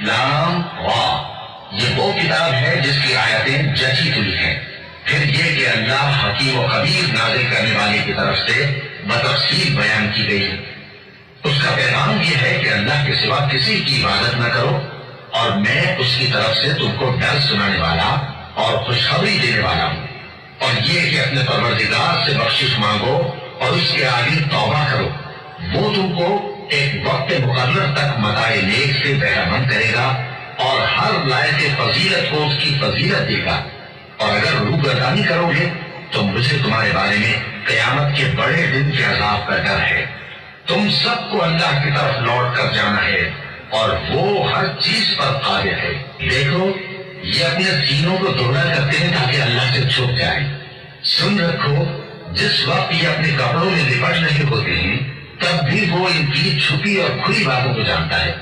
لام واو، یہ وہ کتاب ہے جس کی آیتیں جچی تلی ہیں۔ پھر یہ کہ اللہ حکیم و خبیر نازل کرنے والے کی طرف سے بتفصیل بیان کی گئی۔ اس کا پیغام یہ ہے کہ اللہ کے سوا کسی کی عبادت نہ کرو، اور میں اس کی طرف سے تم کو ڈر سنانے والا اور خوشخبری دینے والا ہوں۔ اور یہ کہ اپنے پروردگار سے بخشش مانگو اور اس کے آگے توبہ کرو، وہ تم کو ایک وقت مقرر تک متاع نیک سے بہرہ مند کرے گا اور ہر لائق فضیلت کو اس کی فضیلت دے گا۔ اور اگر روگردانی کرو گے تو مجھے تمہارے بارے میں قیامت کے بڑے دن کے عذاب کا ڈر ہے۔ تم سب کو اللہ کی طرف لوٹ کر جانا ہے اور وہ ہر چیز پر قادر ہے۔ دیکھو، یہ اپنے سینوں کو دوہرا کرتے ہیں تاکہ اللہ سے چھپ جائے۔ سن رکھو، جس وقت یہ اپنے کپڑوں میں لپٹ رہے ہوتے ہیں تب بھی وہ ان کی چھپی اور کھلی باتوں کو جانتا ہے۔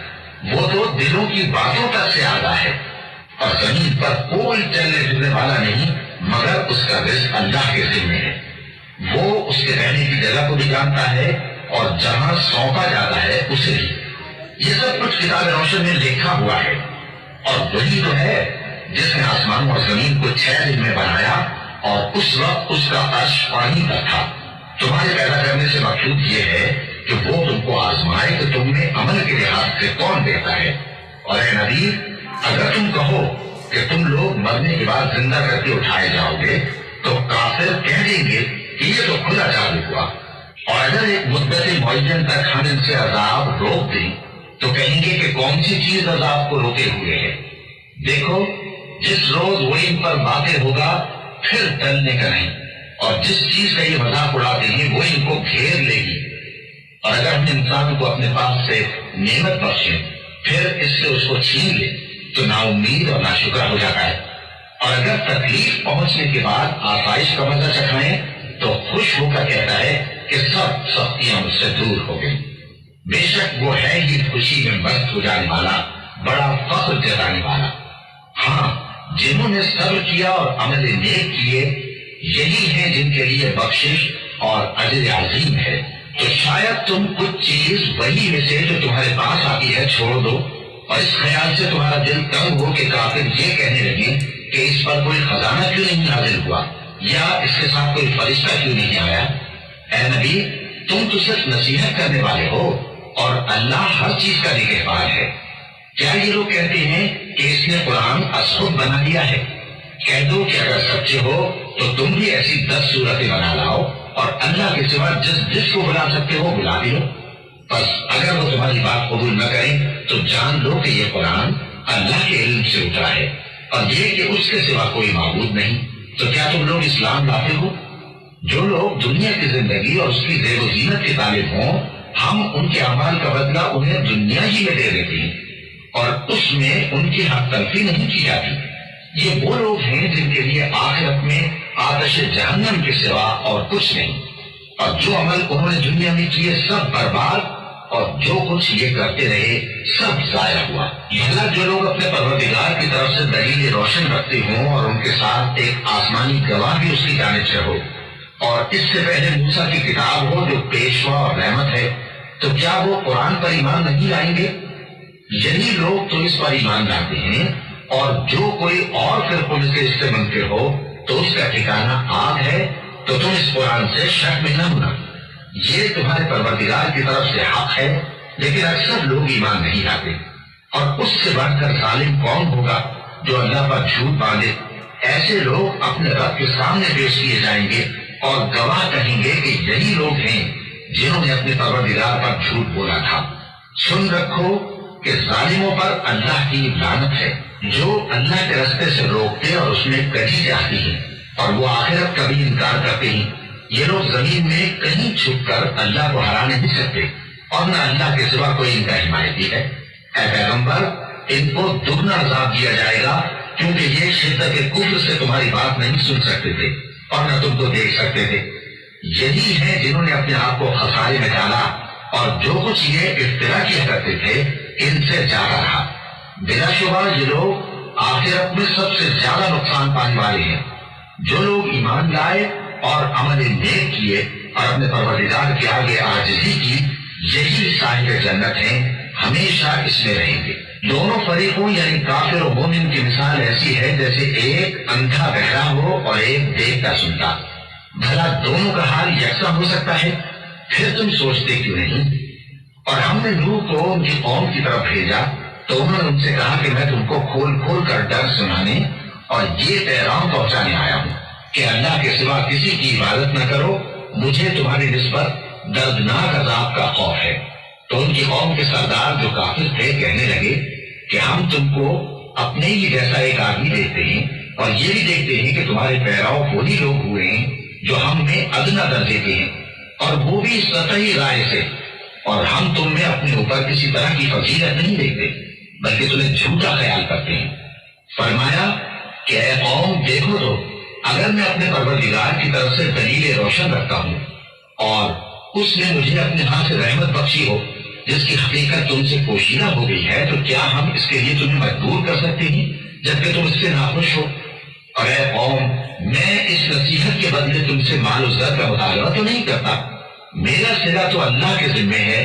وہ تو دلوں کی باتوں تک سے آگاہ ہے۔ اور زمین پر کوئی چلنے پھرنے والا نہیں مگر اس کا رزق اللہ کے ذمہ ہے۔ وہ اس کے رہنے کی جگہ کو بھی جانتا ہے اور جہاں سونپا جاتا ہے اسے بھی۔ یہ سب کچھ کتاب روشن میں لکھا ہوا ہے۔ اور وہی تو ہے جس نے آسمان اور زمین کو 6 دن میں بنایا، اور اس وقت اس کا عرش پانی پر تھا۔ تمہارے پیدا کرنے سے مقصود یہ ہے کہ وہ تم کو آزمائے کہ تم میں عمل کے لحاظ سے کون دیتا ہے۔ اور اے نبی، اگر تم کہو کہ تم لوگ مرنے کے بعد زندہ کر کے اٹھائے جاؤ گے تو کافر کہہ دیں گے کہ یہ تو کھلا چالو ہوا۔ اور اگر ایک مدت معین تک ہم ان سے عذاب روک دیں تو کہیں گے کہ کون سی چیز عذاب کو روکے ہوئے ہے۔ دیکھو، جس روز وہ ان پر واقع ہوگا پھر ٹلنے کا نہیں، اور جس چیز کا یہ مذاق اڑاتے ہیں وہ ان کو گھیر لے گی۔ اور اگر ہم انسان کو اپنے پاس سے نعمت بخشیں پھر اس سے اس کو چھین لے تو نا امید اور ناشکر ہو جاتا ہے۔ اور اگر تکلیف پہنچنے کے بعد آسائش کا مزہ چکھائیں تو خوش ہو کر کہتا ہے کہ سب سختیاں مجھ سے دور ہو گئی۔ بے شک وہ ہے ہی خوشی میں مست ہو جانے والا، بڑا فخر جتانے والا۔ ہاں، جنہوں نے صبر کیا اور عمل نیک کیے، یہی ہیں جن کے لیے بخشش اور اجر عظیم ہے۔ تو شاید تم کچھ چیز وہی میں سے جو تمہارے پاس آتی ہے چھوڑ دو، اور اس خیال سے تمہارا دل تنگ ہو کہ کافر یہ کہنے لگے کہ اس پر کوئی خزانہ کیوں نہیں نازل ہوا، یا اس کے ساتھ کوئی فرشتہ کیوں نہیں آیا۔ اے نبی، تم تو صرف نصیحت کرنے والے ہو اور اللہ ہر چیز کا نگہبان ہے۔ کیا یہ لوگ کہتے ہیں کہ اس نے قرآن از خود بنا لیا ہے؟ کہہ دو کہ اگر سچے ہو تو تم بھی ایسی 10 صورتیں بنا لاؤ اور اللہ کے سوا جس کو بلا سکتے ہو بلا بھی لو۔ بس اگر وہ تمہاری بات قبول نہ کریں تو جان لو کہ یہ قرآن اللہ کے علم سے اترا ہے، اور یہ کہ اس کے سوا کوئی معبود نہیں۔ تو کیا تم لوگ اسلام لاتے ہو؟ جو لوگ دنیا کی زندگی اور اس کی زیب و زینت کے طالب ہوں، ہم ان کے اعمال کا بدلہ انہیں دنیا ہی میں دے دیتے ہیں، اور اس میں ان کی حق تلفی نہیں کی جاتی۔ یہ وہ لوگ ہیں جن کے لیے آخرت میں آتش جہنم کے سوا اور کچھ نہیں، اور جو عمل انہوں نے دنیا میں کیے سب برباد، اور جو کچھ یہ کرتے رہے سب ضائع ہوا۔ بھلا جو لوگ اپنے پروردگار کی طرف سے دلیل روشن رکھتے ہوں اور ان کے ساتھ ایک آسمانی گواہ بھی اس کی جانب سے ہو، اور اس سے پہلے موسیٰ کی کتاب ہو جو پیشوا اور رحمت ہے، تو کیا وہ قرآن پر ایمان نہیں لائیں گے؟ یہی لوگ تو اس پر ایمان لاتے ہیں، اور جو کوئی اور فرقوں میں سے اس سے منکر ہو تو اس کا ٹھکانہ آگ ہے۔ تو تم اس قرآن سے شک میں نہ ہونا، یہ تمہارے پروردگار کی طرف سے حق ہے، لیکن اکثر لوگ ایمان نہیں لاتے۔ اور اس سے بڑھ کر ظالم کون ہوگا جو اللہ پر جھوٹ باندھے؟ ایسے لوگ اپنے رب کے سامنے پیش کیے جائیں گے اور گواہ کہیں گے کہ یہی لوگ ہیں جنہوں نے اپنے پروردگار پر جھوٹ بولا تھا۔ سن رکھو کہ ظالموں پر اللہ کی لعنت ہے، جو اللہ کے راستے سے روکتے اور اس میں کجی چاہتی ہیں، اور وہ آخرت کا بھی انکار کرتے ہیں۔ یہ لوگ زمین میں کہیں چھپ کر اللہ کو ہرا نہیں سکتے، اور نہ اللہ کے سوا کوئی ان کا حمایتی ہے۔ اے پیغمبر، ان کو دگنا عذاب دیا جائے گا، کیونکہ یہ شدت کفر سے تمہاری بات نہیں سن سکتے تھے اور نہ تم کو دیکھ سکتے تھے۔ یہی ہیں جنہوں نے اپنے آپ کو خسارے میں ڈالا، اور جو کچھ یہ افترا کیا کرتے تھے ان سے زیادہ رہا۔ بلا شبہ یہ لوگ آخرت میں سب سے زیادہ نقصان پانے والے ہیں۔ جو لوگ ایمان لائے اور عمل نیک کیے اور اپنے پروردگار کے آگے عاجزی کی، یہی صاحب جنت ہیں، ہمیشہ اس میں رہیں گے۔ دونوں فریقوں یعنی کافر و مومن کی مثال ایسی ہے جیسے ایک اندھا بہرا ہو اور ایک دیکھتا سنتا. بھلا دونوں کا حال یکساں ہو سکتا ہے؟ پھر تم سوچتے کیوں نہیں؟ اور ہم نے نوح کو ان کی قوم کی طرف بھیجا تو انہوں نے ان سے کہا کہ میں تم کو کھول کھول کر ڈر سنانے اور یہ پیغام پہنچانے آیا ہوں کہ اللہ کے سوا کسی کی عبادت نہ کرو، مجھے تمہاری نسبت دردناک عذاب کا خوف ہے. تو ان کی قوم کے سردار جو کافر تھے کہنے لگے کہ ہم تم کو اپنے ہی جیسا ایک آدمی دیکھتے ہیں اور یہ بھی دیکھتے ہیں کہ تمہارے پیراؤ وہی لوگ ہوئے ہیں جو ہم میں ادنا درجے کے ہیں، اور وہ بھی سطحی رائے سے، اور ہم تم میں اپنے اوپر کسی طرح کی فضیلت نہیں دیکھتے بلکہ تمہیں جھوٹا خیال کرتے ہیں. فرمایا کہ اے قوم دیکھو تو اگر میں اپنے پروردگار کی طرف سے دلیل روشن رکھتا ہوں اور اس نے مجھے اپنے ہاتھ سے رحمت بخشی ہو جس کی حقیقت تم سے پوشیدہ ہو گئی ہے، تو کیا ہم اس کے لیے تمہیں مجبور کر سکتے ہیں جبکہ تم اس سے ناخوش ہو؟ اور اے قوم میں اس نصیحت کے بدلے تم سے مال و زر کا مطالبہ تو نہیں کرتا، میرا صلہ تو اللہ کے ذمہ ہے،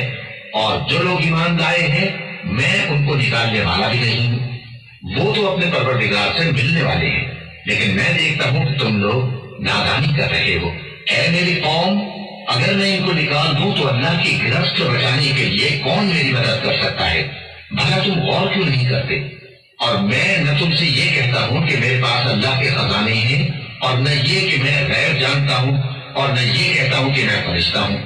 اور جو لوگ ایمان لائے ہیں میں ان کو نکالنے والا بھی نہیں ہوں، وہ تو اپنے پروردگار سے ملنے والے ہیں، لیکن میں دیکھتا ہوں کہ تم لوگ نادانی کر رہے ہو. اے میری قوم اگر میں ان کو نکال دوں تو اللہ کی گرفت سے بچانے کے لیے کون میری مدد کر سکتا ہے؟ بھلا تم غور کیوں نہیں کرتے؟ اور میں نہ تم سے یہ کہتا ہوں کہ میرے پاس اللہ کے خزانے ہیں، اور نہ یہ کہ میں غیب جانتا ہوں، اور نہ یہ کہتا ہوں کہ میں فرشتہ ہوں،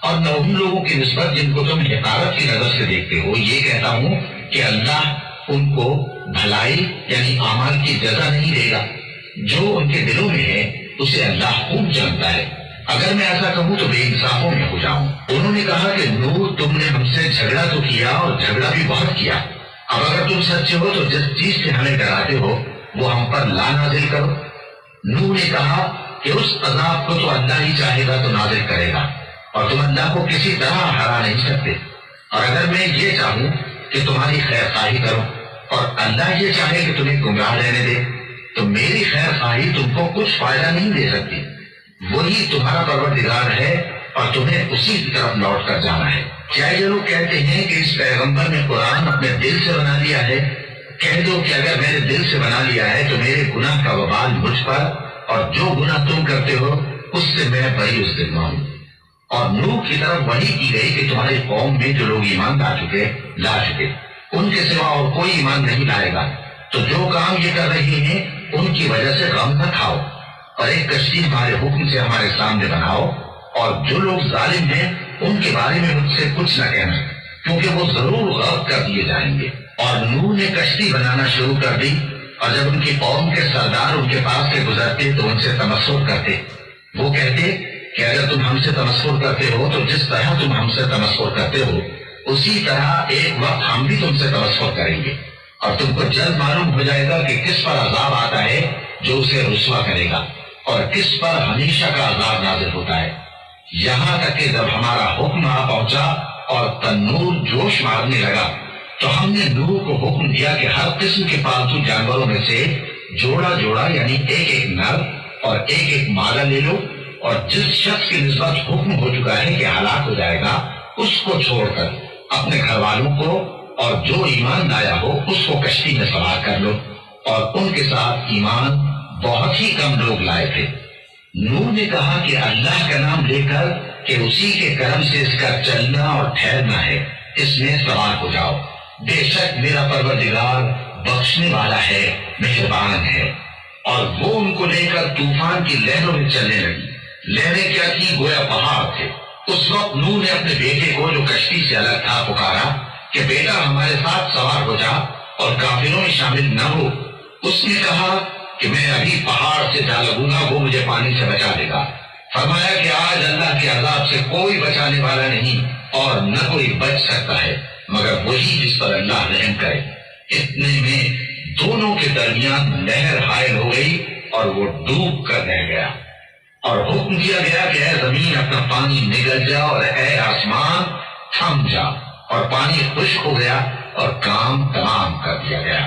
اور نہ ان لوگوں کی نسبت جن کو تم حقارت کی نظر سے دیکھتے ہو یہ کہتا ہوں کہ اللہ ان کو بھلائی یعنی اعمال کی جزا نہیں دے گا. جو ان کے دلوں میں ہے اسے اللہ خوب جانتا ہے. اگر میں ایسا کہوں تو بے انصافوں میں ہو جاؤں. انہوں نے کہا کہ نوح تم نے ہم سے جھگڑا تو کیا اور جھگڑا بھی بہت کیا، اب اگر تم سچے ہو تو جس چیز سے ہمیں ڈراتے ہو وہ ہم پر لا نازل کرو. نوح نے کہا کہ اس عذاب کو تو اللہ ہی چاہے گا تو نازل کرے گا، اور تم اللہ کو کسی طرح ہرا نہیں سکتے. اور اگر میں یہ چاہوں کہ تمہاری خیر خواہی کرو اور اللہ یہ چاہے کہ تمہیں گمراہ رہنے دے تو میری خیر خواہی تم کو کچھ فائدہ نہیں دے سکتی. وہی تمہارا پروردگار ہے اور تمہیں اسی کی طرف لوٹ کر جانا ہے. کیا یہ لوگ کہتے ہیں کہ اس پیغمبر نے قرآن اپنے دل سے بنا لیا ہے؟ کہہ دو کہ اگر میں نے دل سے بنا لیا ہے تو میرے گناہ کا وبال مجھ پر، اور جو گناہ تم کرتے ہو اس سے میں بری اس دن ہوں. اور نوح کی طرف وحی کی گئی کہ تمہاری قوم میں جو لوگ ایمان لا چکے ان کے سوا اور کوئی ایمان نہیں لائے گا، تو جو کام یہ کر رہے ہیں ان کی وجہ سے غم نہ کھاؤ، اور ایک کشتی ہمارے حکم سے ہمارے سامنے بناؤ، اور جو لوگ ظالم ہیں ان کے بارے میں مجھ سے کچھ نہ کہنا کیونکہ وہ ضرور غرق کر دیے جائیں گے. اور نوح نے کشتی بنانا شروع کر دی، اور جب ان کی قوم کے سردار ان کے پاس سے گزرتے تو ان سے تمسخر کرتے. وہ کہتے کہ اگر تم ہم سے تمسخر کرتے ہو تو جس طرح تم ہم سے تمسخر کرتے ہو اسی طرح ایک وقت ہم بھی تم سے تمسخر کریں گے، اور تم کو جلد معلوم ہو جائے گا کہ کس پر عذاب آتا ہے جو اسے رسوا کرے گا، اور کس پر ہمیشہ کا عذاب نازل ہوتا ہے. یہاں تک کہ جب ہمارا حکم آ پہنچا اور تنور جوش مارنے لگا تو ہم نے نوح کو حکم دیا کہ ہر قسم کے پالتو جانوروں میں سے جوڑا جوڑا یعنی ایک ایک نر اور ایک ایک مادہ لے لو، اور جس شخص کی نسبت حکم ہو چکا ہے کہ ہلاک ہو جائے گا اس کو چھوڑ کر اپنے گھر والوں کو اور جو ایمان لایا ہو اس کو کشتی میں سوار کر لو. اور ان کے ساتھ ایمان بہت ہی کم لوگ لائے تھے. نوح نے کہا کہ اللہ کا نام لے کر کہ اسی کے کرم سے اس کا چلنا اور ٹھہرنا ہے، اس میں سوار ہو جاؤ، بے شک میرا پروردگار بخشنے والا ہے، مہربان ہے. اور وہ ان کو لے کر طوفان کی لہروں میں چلنے لگی. لہریں کیا تھی؟ گویا پہاڑ تھے. اس وقت نوح نے اپنے بیٹے کو جو کشتی سے الگ تھا پکارا کہ بیٹا ہمارے ساتھ سوار ہو جا اور کافروں میں شامل نہ ہو. اس نے کہا کہ میں ابھی پہاڑ سے جا لگوں گا، وہ مجھے پانی سے بچا دے گا. فرمایا کہ آج اللہ کے عذاب سے کوئی بچانے والا نہیں اور نہ کوئی بچ سکتا ہے مگر وہی جس پر اللہ رحم کرے. اتنے میں دونوں کے درمیان لہر حائل ہو گئی اور وہ ڈوب کر رہ گیا. اور حکم دیا گیا کہ اے زمین اپنا پانی نگل جا اور اے آسمان تھم جا، اور پانی خشک ہو گیا اور کام تمام کر دیا گیا.